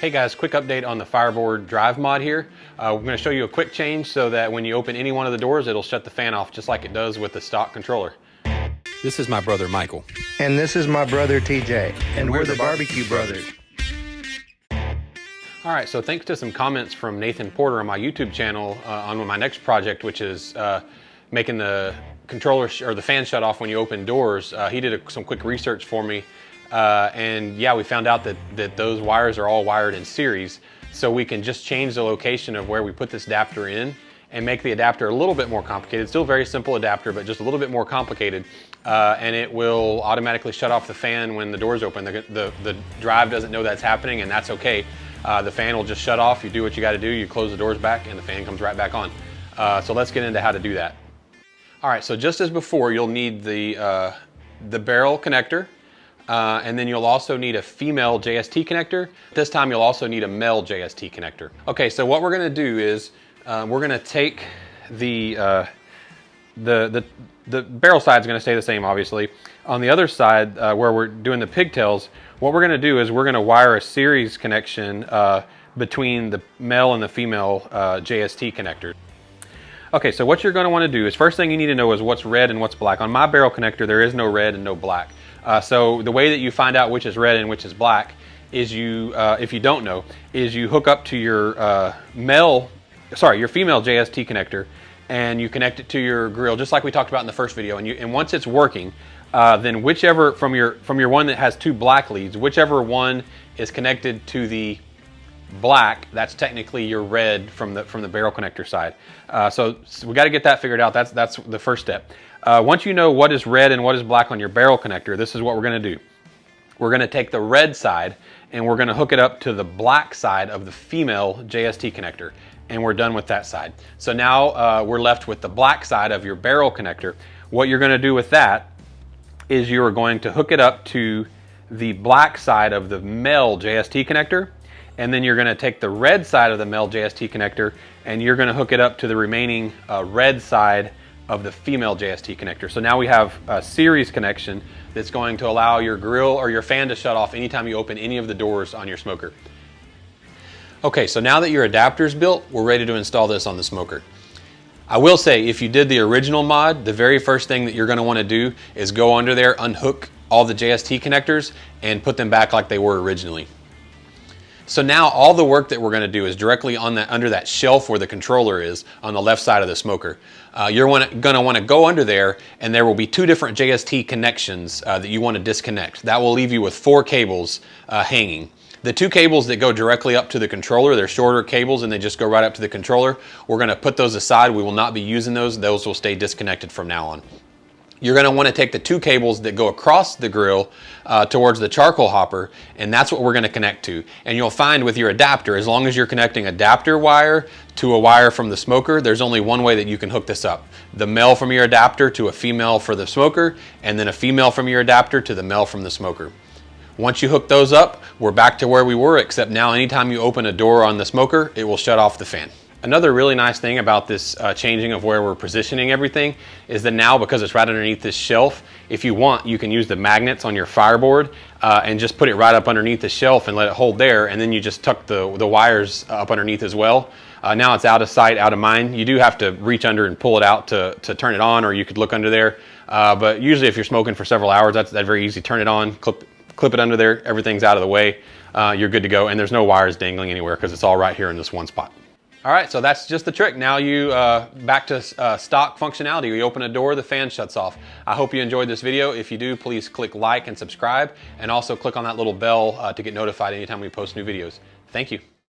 Hey guys, quick update on the Fireboard drive mod here. We're going to show you a quick change so that when you open any one of the doors, it'll shut the fan off just like it does with the stock controller. This is my brother Michael. And this is my brother TJ. And we're the Barbecue Brothers. All right, so thanks to some comments from Nathan Porter on my YouTube channel on my next project, which is making the controller or the fan shut off when you open doors. He did some quick research for me. And yeah, we found out that those wires are all wired in series, so we can just change the location of where we put this adapter in and make the adapter a little bit more complicated. Still very simple adapter, but just a little bit more complicated. And it will automatically shut off the fan when the doors open. The drive doesn't know that's happening, and that's okay. The fan will just shut off. You do what you got to do. You close the doors back, and the fan comes right back on. So let's get into how to do that. All right, so just as before, you'll need the barrel connector. And then you'll also need a female JST connector. This time you'll also need a male JST connector. Okay, so what we're gonna do is we're gonna take the barrel side is gonna stay the same, obviously. On the other side, where we're doing the pigtails, what we're gonna do is we're gonna wire a series connection between the male and the female JST connector. Okay, so what you're gonna wanna do is, first thing you need to know is what's red and what's black. On my barrel connector, there is no red and no black. So the way that you find out which is red and which is black is you, if you don't know, is you hook up to your female JST connector, and you connect it to your grill, just like we talked about in the first video. And once it's working, then whichever from your one that has two black leads, whichever one is connected to the black, that's technically your red from the barrel connector side. So we got to get that figured out. That's the first step. Once you know what is red and what is black on your barrel connector, this is what we're going to do. We're going to take the red side and we're going to hook it up to the black side of the female JST connector, and we're done with that side. So now we're left with the black side of your barrel connector. What you're going to do with that is you're going to hook it up to the black side of the male JST connector, and then you're going to take the red side of the male JST connector and you're going to hook it up to the remaining red side of the female JST connector. So now we have a series connection that's going to allow your grill or your fan to shut off anytime you open any of the doors on your smoker. Okay, so now that your adapter's built, we're ready to install this on the smoker. I will say, if you did the original mod, the very first thing that you're going to want to do is go under there, unhook all the JST connectors, and put them back like they were originally. So now all the work that we're going to do is directly on under that shelf where the controller is on the left side of the smoker. You're going to want to go under there, and there will be two different JST connections that you want to disconnect. That will leave you with 4 cables hanging. The 2 cables that go directly up to the controller, they're shorter cables and they just go right up to the controller. We're going to put those aside. We will not be using those. Those will stay disconnected from now on. You're going to want to take the 2 cables that go across the grill towards the charcoal hopper, and that's what we're going to connect to. And you'll find with your adapter, as long as you're connecting adapter wire to a wire from the smoker, there's only one way that you can hook this up. The male from your adapter to a female for the smoker, and then a female from your adapter to the male from the smoker. Once you hook those up, we're back to where we were, except now anytime you open a door on the smoker, it will shut off the fan. Another really nice thing about this changing of where we're positioning everything is that now, because it's right underneath this shelf, if you want, you can use the magnets on your Fireboard and just put it right up underneath the shelf and let it hold there, and then you just tuck the wires up underneath as well. Now it's out of sight, out of mind. You do have to reach under and pull it out to turn it on, or you could look under there. But usually if you're smoking for several hours, that's very easy. Turn it on, clip it under there, everything's out of the way, you're good to go, and there's no wires dangling anywhere because it's all right here in this one spot. All right, so that's just the trick. Now you back to stock functionality. You open a door, the fan shuts off. I hope you enjoyed this video. If you do, please click like and subscribe, and also click on that little bell to get notified anytime we post new videos. Thank you.